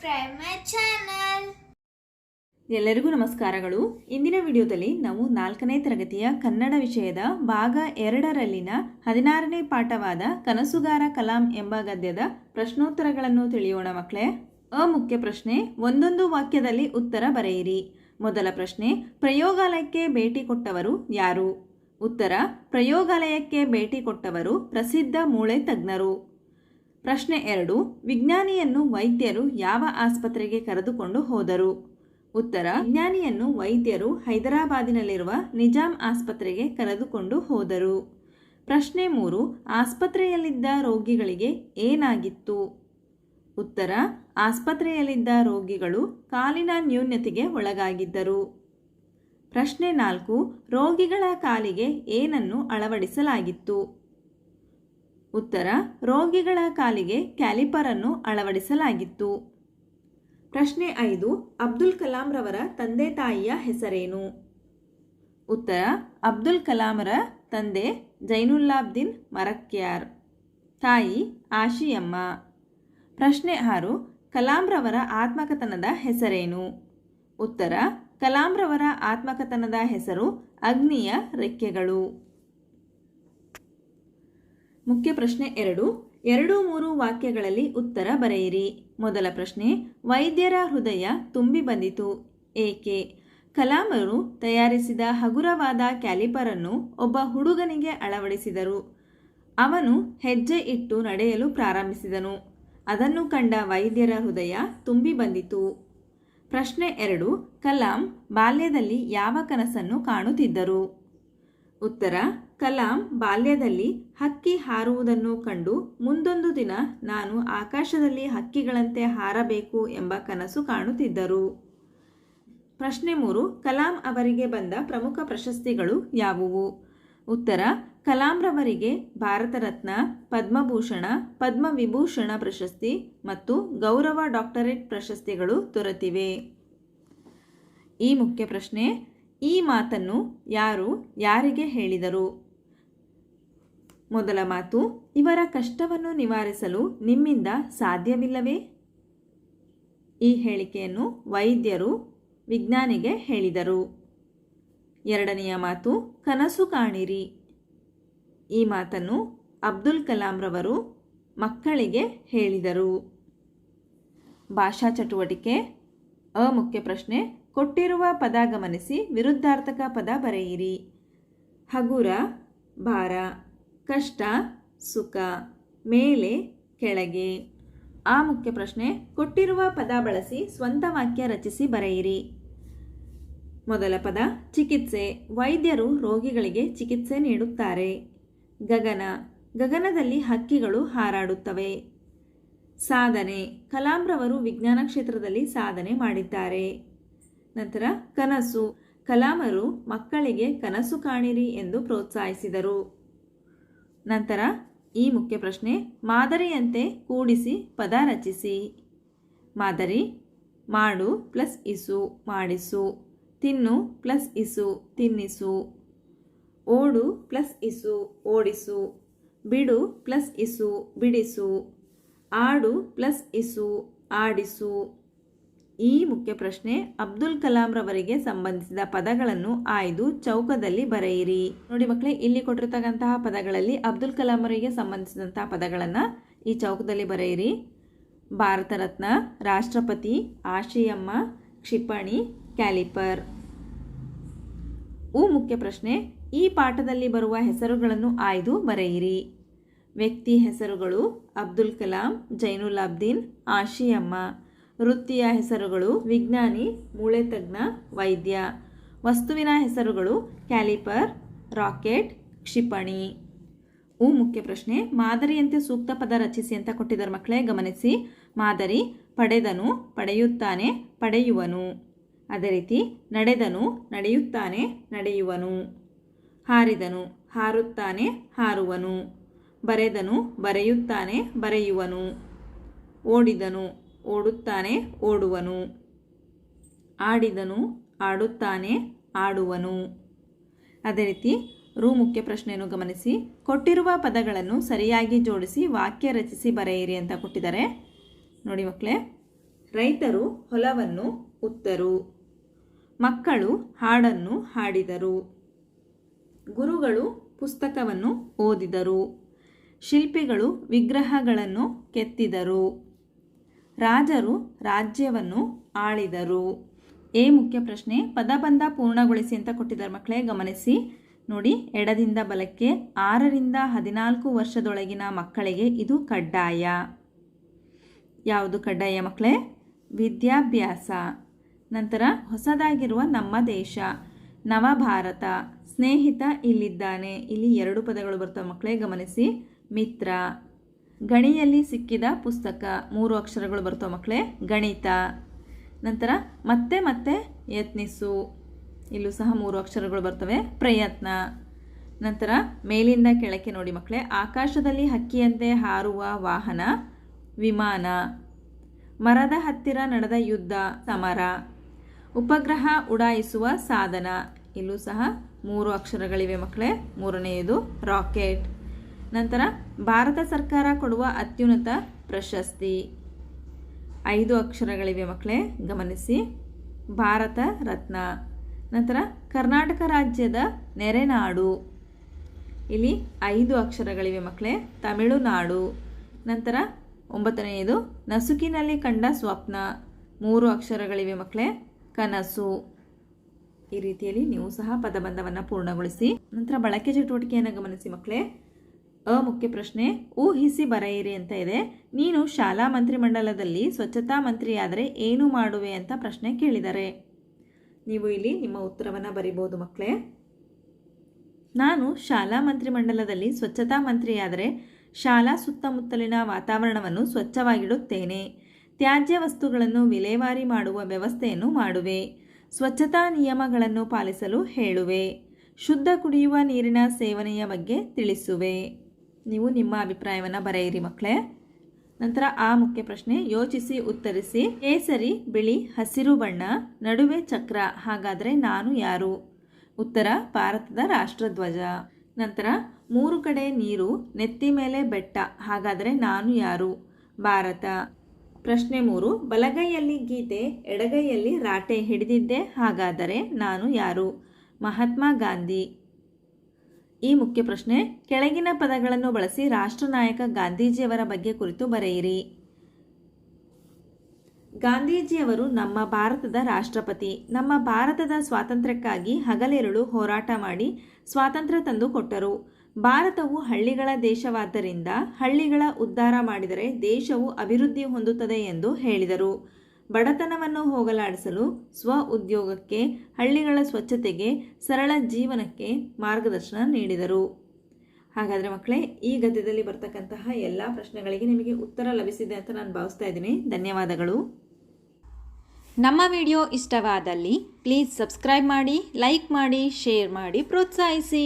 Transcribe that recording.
subscribe my channel. ಎಲ್ಲರಿಗೂ ನಮಸ್ಕಾರಗಳು. ಇಂದಿನ ವಿಡಿಯೋದಲ್ಲಿ ನಾವು 4ನೇ ತರಗತಿಯ ಕನ್ನಡ ವಿಷಯದ ಭಾಗ 2ರಲ್ಲಿನ 16ನೇ ಪಾಠವಾದ ಕನಸುಗಾರ ಕಲಾಂ ಎಂಬ ಗದ್ಯದ ಪ್ರಶ್ನೋತ್ತರಗಳನ್ನು ತಿಳಿಯೋಣ ಮಕ್ಕಳೇ. ಮುಖ್ಯ ಪ್ರಶ್ನೆ, ಒಂದೊಂದು ವಾಕ್ಯದಲ್ಲಿ ಉತ್ತರ ಬರೆಯಿರಿ. ಮೊದಲ ಪ್ರಶ್ನೆ, ಪ್ರಯೋಗಾಲಯಕ್ಕೆ ಭೇಟಿ ಕೊಟ್ಟವರು ಯಾರು? ಉತ್ತರ, ಪ್ರಯೋಗಾಲಯಕ್ಕೆ ಭೇಟಿ ಕೊಟ್ಟವರು ಪ್ರಸಿದ್ಧ ಮೂಳೆ ತಜ್ಞರು. ಪ್ರಶ್ನೆ 2, ವಿಜ್ಞಾನಿಯನ್ನು ವೈದ್ಯರು ಯಾವ ಆಸ್ಪತ್ರೆಗೆ ಕರೆದುಕೊಂಡು ಹೋದರು? ಉತ್ತರ, ವಿಜ್ಞಾನಿಯನ್ನು ವೈದ್ಯರು ಹೈದರಾಬಾದಿನಲ್ಲಿರುವ ನಿಜಾಂ ಆಸ್ಪತ್ರೆಗೆ ಕರೆದುಕೊಂಡು ಹೋದರು. ಪ್ರಶ್ನೆ 3, ಆಸ್ಪತ್ರೆಯಲ್ಲಿದ್ದ ರೋಗಿಗಳಿಗೆ ಏನಾಗಿತ್ತು? ಉತ್ತರ, ಆಸ್ಪತ್ರೆಯಲ್ಲಿದ್ದ ರೋಗಿಗಳು ಕಾಲಿನ ನ್ಯೂನತೆಗೆ ಒಳಗಾಗಿದ್ದರು. ಪ್ರಶ್ನೆ 4, ರೋಗಿಗಳ ಕಾಲಿಗೆ ಏನನ್ನು ಅಳವಡಿಸಲಾಗಿತ್ತು? ಉತ್ತರ, ರೋಗಿಗಳ ಕಾಲಿಗೆ ಕ್ಯಾಲಿಪರನ್ನು ಅಳವಡಿಸಲಾಗಿತ್ತು. ಪ್ರಶ್ನೆ 5, ಅಬ್ದುಲ್ ಕಲಾಂ ರವರ ತಂದೆ ತಾಯಿಯ ಹೆಸರೇನು? ಉತ್ತರ, ಅಬ್ದುಲ್ ಕಲಾಂರ ತಂದೆ ಜೈನುಲ್ಲಾಬ್ದೀನ್ ಮರಕ್ಯಾರ್, ತಾಯಿ ಆಶಿಯಮ್ಮ. ಪ್ರಶ್ನೆ 6, ಕಲಾಂ ರವರ ಆತ್ಮಕಥನದ ಹೆಸರೇನು? ಉತ್ತರ, ಕಲಾಂ ರವರ ಆತ್ಮಕಥನದ ಹೆಸರು ಅಗ್ನಿಯ ರೆಕ್ಕೆಗಳು. ಮುಖ್ಯ ಪ್ರಶ್ನೆ 2, 2-3 ವಾಕ್ಯಗಳಲ್ಲಿ ಉತ್ತರ ಬರೆಯಿರಿ. ಮೊದಲ ಪ್ರಶ್ನೆ, ವೈದ್ಯರ ಹೃದಯ ತುಂಬಿ ಬಂದಿತು ಏಕೆ? ಕಲಾಮರು ತಯಾರಿಸಿದ ಹಗುರವಾದ ಕ್ಯಾಲಿಪರನ್ನು ಒಬ್ಬ ಹುಡುಗನಿಗೆ ಅಳವಡಿಸಿದರು. ಅವನು ಹೆಜ್ಜೆ ಇಟ್ಟು ನಡೆಯಲು ಪ್ರಾರಂಭಿಸಿದನು. ಅದನ್ನು ಕಂಡ ವೈದ್ಯರ ಹೃದಯ ತುಂಬಿ ಬಂದಿತು. ಪ್ರಶ್ನೆ 2, ಕಲಾಂ ಬಾಲ್ಯದಲ್ಲಿ ಯಾವ ಕನಸನ್ನು ಕಾಣುತ್ತಿದ್ದರು? ಉತ್ತರ, ಕಲಾಂ ಬಾಲ್ಯದಲ್ಲಿ ಹಕ್ಕಿ ಹಾರುವುದನ್ನು ಕಂಡು ಮುಂದೊಂದು ದಿನ ನಾನು ಆಕಾಶದಲ್ಲಿ ಹಕ್ಕಿಗಳಂತೆ ಹಾರಬೇಕು ಎಂಬ ಕನಸು ಕಾಣುತ್ತಿದ್ದರು. ಪ್ರಶ್ನೆ 3, ಕಲಾಂ ಅವರಿಗೆ ಬಂದ ಪ್ರಮುಖ ಪ್ರಶಸ್ತಿಗಳು ಯಾವುವು? ಉತ್ತರ, ಕಲಾಂ ರವರಿಗೆ ಭಾರತ ರತ್ನ, ಪದ್ಮಭೂಷಣ, ಪದ್ಮವಿಭೂಷಣ ಪ್ರಶಸ್ತಿ ಮತ್ತು ಗೌರವ ಡಾಕ್ಟರೇಟ್ ಪ್ರಶಸ್ತಿಗಳು ದೊರೆತಿವೆ. ಈ ಮುಖ್ಯ ಪ್ರಶ್ನೆ, ಈ ಮಾತನ್ನು ಯಾರು ಯಾರಿಗೆ ಹೇಳಿದರು? ಮೊದಲ ಮಾತು, ಇವರ ಕಷ್ಟವನ್ನು ನಿವಾರಿಸಲು ನಿಮ್ಮಿಂದ ಸಾಧ್ಯವಿಲ್ಲವೇ? ಈ ಹೇಳಿಕೆಯನ್ನು ವೈದ್ಯರು ವಿಜ್ಞಾನಿಗೆ ಹೇಳಿದರು. ಎರಡನೆಯ ಮಾತು, ಕನಸು ಕಾಣಿರಿ. ಈ ಮಾತನ್ನು ಅಬ್ದುಲ್ ಕಲಾಂ ರವರು ಮಕ್ಕಳಿಗೆ ಹೇಳಿದರು. ಭಾಷಾ ಚಟುವಟಿಕೆ. ಮುಖ್ಯ ಪ್ರಶ್ನೆ, ಕೊಟ್ಟಿರುವ ಪದ ಗಮನಿಸಿ ವಿರುದ್ಧಾರ್ಥಕ ಪದ ಬರೆಯಿರಿ. ಹಗುರ ಭಾರ, ಕಷ್ಟ ಸುಖ, ಮೇಲೆ ಕೆಳಗೆ. ಮುಖ್ಯ ಪ್ರಶ್ನೆ, ಕೊಟ್ಟಿರುವ ಪದ ಬಳಸಿ ಸ್ವಂತ ವಾಕ್ಯ ರಚಿಸಿ ಬರೆಯಿರಿ. ಮೊದಲ ಪದ ಚಿಕಿತ್ಸೆ, ವೈದ್ಯರು ರೋಗಿಗಳಿಗೆ ಚಿಕಿತ್ಸೆ ನೀಡುತ್ತಾರೆ. ಗಗನ, ಗಗನದಲ್ಲಿ ಹಕ್ಕಿಗಳು ಹಾರಾಡುತ್ತವೆ. ಸಾಧನೆ, ಕಲಾಂ ರವರು ವಿಜ್ಞಾನ ಕ್ಷೇತ್ರದಲ್ಲಿ ಸಾಧನೆ ಮಾಡಿದ್ದಾರೆ. ನಂತರ ಕನಸು, ಕಲಾಮರು ಮಕ್ಕಳಿಗೆ ಕನಸು ಕಾಣಿರಿ ಎಂದು ಪ್ರೋತ್ಸಾಹಿಸಿದರು. ನಂತರ ಈ ಮುಖ್ಯ ಪ್ರಶ್ನೆ, ಮಾದರಿಯಂತೆ ಕೂಡಿಸಿ ಪದ ರಚಿಸಿ. ಮಾದರಿ, ಮಾಡು ಪ್ಲಸ್ ಇಸು ಮಾಡಿಸು, ತಿನ್ನು ಪ್ಲಸ್ ಇಸು ತಿನ್ನಿಸು, ಓಡು ಪ್ಲಸ್ ಇಸು ಓಡಿಸು, ಬಿಡು ಪ್ಲಸ್ ಇಸು ಬಿಡಿಸು, ಆಡು ಪ್ಲಸ್ ಇಸು ಆಡಿಸು. ಈ ಮುಖ್ಯ ಪ್ರಶ್ನೆ ಅಬ್ದುಲ್ ಕಲಾಂ ರವರಿಗೆ ಸಂಬಂಧಿಸಿದ ಪದಗಳನ್ನು ಆಯ್ದು ಚೌಕದಲ್ಲಿ ಬರೆಯಿರಿ. ನೋಡಿ ಮಕ್ಕಳೇ, ಇಲ್ಲಿ ಕೊಟ್ಟಿರ್ತಕ್ಕಂತಹ ಪದಗಳಲ್ಲಿ ಅಬ್ದುಲ್ ಕಲಾಂ ಅವರಿಗೆ ಸಂಬಂಧಿಸಿದಂತಹ ಪದಗಳನ್ನು ಈ ಚೌಕದಲ್ಲಿ ಬರೆಯಿರಿ. ಭಾರತ ರತ್ನ, ರಾಷ್ಟ್ರಪತಿ, ಆಶಿಯಮ್ಮ, ಕ್ಷಿಪಣಿ, ಕ್ಯಾಲಿಪರ್. ಮುಖ್ಯ ಪ್ರಶ್ನೆ, ಈ ಪಾಠದಲ್ಲಿ ಬರುವ ಹೆಸರುಗಳನ್ನು ಆಯ್ದು ಬರೆಯಿರಿ. ವ್ಯಕ್ತಿ ಹೆಸರುಗಳು ಅಬ್ದುಲ್ ಕಲಾಂ, ಜೈನುಲ್ಲಾಬ್ದೀನ್, ಆಶಿಯಮ್ಮ. ವೃತ್ತಿಯ ಹೆಸರುಗಳು ವಿಜ್ಞಾನಿ, ಮೂಳೆ ತಜ್ಞ, ವೈದ್ಯ. ವಸ್ತುವಿನ ಹೆಸರುಗಳು ಕ್ಯಾಲಿಪರ್, ರಾಕೆಟ್, ಕ್ಷಿಪಣಿ. ಮುಖ್ಯ ಪ್ರಶ್ನೆ, ಮಾದರಿಯಂತೆ ಸೂಕ್ತ ಪದ ರಚಿಸಿ ಅಂತ ಕೊಟ್ಟಿದ್ದಾರೆ ಮಕ್ಕಳೇ, ಗಮನಿಸಿ. ಮಾದರಿ, ಪಡೆದನು, ಪಡೆಯುತ್ತಾನೆ, ಪಡೆಯುವನು. ಅದೇ ರೀತಿ ನಡೆದನು, ನಡೆಯುತ್ತಾನೆ, ನಡೆಯುವನು. ಹಾರಿದನು, ಹಾರುತ್ತಾನೆ, ಹಾರುವನು. ಬರೆದನು, ಬರೆಯುತ್ತಾನೆ, ಬರೆಯುವನು. ಓಡಿದನು, ಓಡುತ್ತಾನೆ, ಓಡುವನು. ಆಡಿದನು, ಆಡುತ್ತಾನೆ, ಆಡುವನು. ಅದೇ ರೀತಿ ಮುಖ್ಯ ಪ್ರಶ್ನೆಯನ್ನು ಗಮನಿಸಿ. ಕೊಟ್ಟಿರುವ ಪದಗಳನ್ನು ಸರಿಯಾಗಿ ಜೋಡಿಸಿ ವಾಕ್ಯ ರಚಿಸಿ ಬರೆಯಿರಿ ಅಂತ ಕೊಟ್ಟಿದ್ದಾರೆ. ನೋಡಿ ಮಕ್ಕಳೇ, ರೈತರು ಹೊಲವನ್ನು ಉತ್ತರು. ಮಕ್ಕಳು ಹಾಡನ್ನು ಹಾಡಿದರು. ಗುರುಗಳು ಪುಸ್ತಕವನ್ನು ಓದಿದರು. ಶಿಲ್ಪಿಗಳು ವಿಗ್ರಹಗಳನ್ನು ಕೆತ್ತಿದರು. ರಾಜರು ರಾಜ್ಯವನ್ನು ಆಳಿದರು. ಎ ಮುಖ್ಯ ಪ್ರಶ್ನೆ. ಪದಬಂಧ ಪೂರ್ಣಗೊಳಿಸಿ ಅಂತ ಕೊಟ್ಟಿದ್ದಾರೆ ಮಕ್ಕಳೇ, ಗಮನಿಸಿ. ನೋಡಿ, ಎಡದಿಂದ ಬಲಕ್ಕೆ 6 ರಿಂದ 14 ವರ್ಷದೊಳಗಿನ ಮಕ್ಕಳಿಗೆ ಇದು ಕಡ್ಡಾಯ. ಯಾವುದು ಕಡ್ಡಾಯ ಮಕ್ಕಳೇ? ವಿದ್ಯಾಭ್ಯಾಸ. ನಂತರ ಹೊಸದಾಗಿರುವ ನಮ್ಮ ದೇಶ, ನವಭಾರತ, ಸ್ನೇಹಿತ ಇಲ್ಲಿದ್ದಾನೆ. ಇಲ್ಲಿ 2 ಪದಗಳು ಬರ್ತವೆ ಮಕ್ಕಳೇ, ಗಮನಿಸಿ. ಮಿತ್ರ. ಗಣಿಯಲ್ಲಿ ಸಿಕ್ಕಿದ ಪುಸ್ತಕ, 3 ಅಕ್ಷರಗಳು ಬರ್ತವೆ ಮಕ್ಕಳೇ, ಗಣಿತ. ನಂತರ ಮತ್ತೆ ಮತ್ತೆ ಯತ್ನಿಸು, ಇಲ್ಲೂ ಸಹ 3 ಅಕ್ಷರಗಳು ಬರ್ತವೆ, ಪ್ರಯತ್ನ. ನಂತರ ಮೇಲಿಂದ ಕೆಳಕ್ಕೆ ನೋಡಿ ಮಕ್ಕಳೇ, ಆಕಾಶದಲ್ಲಿ ಹಕ್ಕಿಯಂತೆ ಹಾರುವ ವಾಹನ, ವಿಮಾನ. ಮರದ ಹತ್ತಿರ ನಡೆದ ಯುದ್ಧ, ಸಮರ. ಉಪಗ್ರಹ ಉಡಾಯಿಸುವ ಸಾಧನ, ಇಲ್ಲೂ ಸಹ 3 ಅಕ್ಷರಗಳಿವೆ ಮಕ್ಕಳೇ, 3ನೇದು ರಾಕೆಟ್. ನಂತರ ಭಾರತ ಸರ್ಕಾರ ಕೊಡುವ ಅತ್ಯುನ್ನತ ಪ್ರಶಸ್ತಿ, 5 ಅಕ್ಷರಗಳಿವೆ ಮಕ್ಕಳೇ, ಗಮನಿಸಿ. ಭಾರತ ರತ್ನ. ನಂತರ ಕರ್ನಾಟಕ ರಾಜ್ಯದ ನೆರೆನಾಡು, ಇಲ್ಲಿ 5 ಅಕ್ಷರಗಳಿವೆ ಮಕ್ಕಳೇ, ತಮಿಳುನಾಡು. ನಂತರ 9ನೇದು ನಸುಕಿನಲ್ಲಿ ಕಂಡ ಸ್ವಪ್ನ, 3 ಅಕ್ಷರಗಳಿವೆ ಮಕ್ಕಳೇ, ಕನಸು. ಈ ರೀತಿಯಲ್ಲಿ ನೀವು ಸಹ ಪದಬಂಧವನ್ನು ಪೂರ್ಣಗೊಳಿಸಿ. ನಂತರ ಬಳಕೆ ಚಟುವಟಿಕೆಯನ್ನು ಗಮನಿಸಿ ಮಕ್ಕಳೇ. ಅ ಮುಖ್ಯ ಪ್ರಶ್ನೆ. ಊಹಿಸಿ ಬರೆಯಿರಿ ಅಂತ ಇದೆ. ನೀನು ಶಾಲಾ ಮಂತ್ರಿಮಂಡಲದಲ್ಲಿ ಸ್ವಚ್ಛತಾ ಮಂತ್ರಿಯಾದರೆ ಏನು ಮಾಡುವೆ ಅಂತ ಪ್ರಶ್ನೆ ಕೇಳಿದ್ದಾರೆ. ನೀವು ಇಲ್ಲಿ ನಿಮ್ಮ ಉತ್ತರವನ್ನು ಬರಿಬಹುದು ಮಕ್ಕಳೇ. ನಾನು ಶಾಲಾ ಮಂತ್ರಿಮಂಡಲದಲ್ಲಿ ಸ್ವಚ್ಛತಾ ಮಂತ್ರಿಯಾದರೆ ಶಾಲಾ ಸುತ್ತಮುತ್ತಲಿನ ವಾತಾವರಣವನ್ನು ಸ್ವಚ್ಛವಾಗಿಡುತ್ತೇನೆ. ತ್ಯಾಜ್ಯ ವಸ್ತುಗಳನ್ನು ವಿಲೇವಾರಿ ಮಾಡುವ ವ್ಯವಸ್ಥೆಯನ್ನು ಮಾಡುವೆ. ಸ್ವಚ್ಛತಾ ನಿಯಮಗಳನ್ನು ಪಾಲಿಸಲು ಹೇಳುವೆ. ಶುದ್ಧ ಕುಡಿಯುವ ನೀರಿನ ಸೇವನೆಯ ಬಗ್ಗೆ ತಿಳಿಸುವೆ. ನೀವು ನಿಮ್ಮ ಅಭಿಪ್ರಾಯವನ್ನು ಬರೆಯಿರಿ ಮಕ್ಕಳೇ. ನಂತರ ಆ ಮುಖ್ಯ ಪ್ರಶ್ನೆ. ಯೋಚಿಸಿ ಉತ್ತರಿಸಿ. ಕೇಸರಿ, ಬಿಳಿ, ಹಸಿರು ಬಣ್ಣ, ನಡುವೆ ಚಕ್ರ, ಹಾಗಾದರೆ ನಾನು ಯಾರು? ಉತ್ತರ, ಭಾರತದ ರಾಷ್ಟ್ರಧ್ವಜ. ನಂತರ 3 ಕಡೆ ನೀರು, ನೆತ್ತಿ ಮೇಲೆ ಬೆಟ್ಟ, ಹಾಗಾದರೆ ನಾನು ಯಾರು? ಭಾರತ. ಪ್ರಶ್ನೆ 3. ಬಲಗೈಯಲ್ಲಿ ಗೀತೆ, ಎಡಗೈಯಲ್ಲಿ ರಾಟೆ ಹಿಡಿದಿದ್ದೆ, ಹಾಗಾದರೆ ನಾನು ಯಾರು? ಮಹಾತ್ಮ ಗಾಂಧಿ. ಈ ಮುಖ್ಯ ಪ್ರಶ್ನೆ. ಕೆಳಗಿನ ಪದಗಳನ್ನು ಬಳಸಿ ರಾಷ್ಟ್ರನಾಯಕ ಗಾಂಧೀಜಿಯವರ ಬಗ್ಗೆ ಕುರಿತು ಬರೆಯಿರಿ. ಗಾಂಧೀಜಿಯವರು ನಮ್ಮ ಭಾರತದ ರಾಷ್ಟ್ರಪತಿ. ನಮ್ಮ ಭಾರತದ ಸ್ವಾತಂತ್ರ್ಯಕ್ಕಾಗಿ ಹಗಲಿರುಳು ಹೋರಾಟ ಮಾಡಿ ಸ್ವಾತಂತ್ರ್ಯ ತಂದು ಕೊಟ್ಟರು. ಭಾರತವು ಹಳ್ಳಿಗಳ ದೇಶವಾದ್ದರಿಂದ ಹಳ್ಳಿಗಳ ಉದ್ಧಾರ ಮಾಡಿದರೆ ದೇಶವು ಅಭಿವೃದ್ಧಿ ಹೊಂದುತ್ತದೆ ಎಂದು ಹೇಳಿದರು. ಬಡತನವನ್ನು ಹೋಗಲಾಡಿಸಲು ಸ್ವ ಉದ್ಯೋಗಕ್ಕೆ, ಹಳ್ಳಿಗಳ ಸ್ವಚ್ಛತೆಗೆ, ಸರಳ ಜೀವನಕ್ಕೆ ಮಾರ್ಗದರ್ಶನ ನೀಡಿದರು. ಹಾಗಾದರೆ ಮಕ್ಕಳೇ, ಈ ಗದ್ಯದಲ್ಲಿ ಬರ್ತಕ್ಕಂತಹ ಎಲ್ಲ ಪ್ರಶ್ನೆಗಳಿಗೆ ನಿಮಗೆ ಉತ್ತರ ಲಭಿಸಿದೆ ಅಂತ ನಾನು ಭಾವಿಸ್ತಾ ಇದ್ದೀನಿ. ಧನ್ಯವಾದಗಳು. ನಮ್ಮ ವಿಡಿಯೋ ಇಷ್ಟವಾದಲ್ಲಿ ಪ್ಲೀಸ್ ಸಬ್ಸ್ಕ್ರೈಬ್ ಮಾಡಿ, ಲೈಕ್ ಮಾಡಿ, ಶೇರ್ ಮಾಡಿ, ಪ್ರೋತ್ಸಾಹಿಸಿ.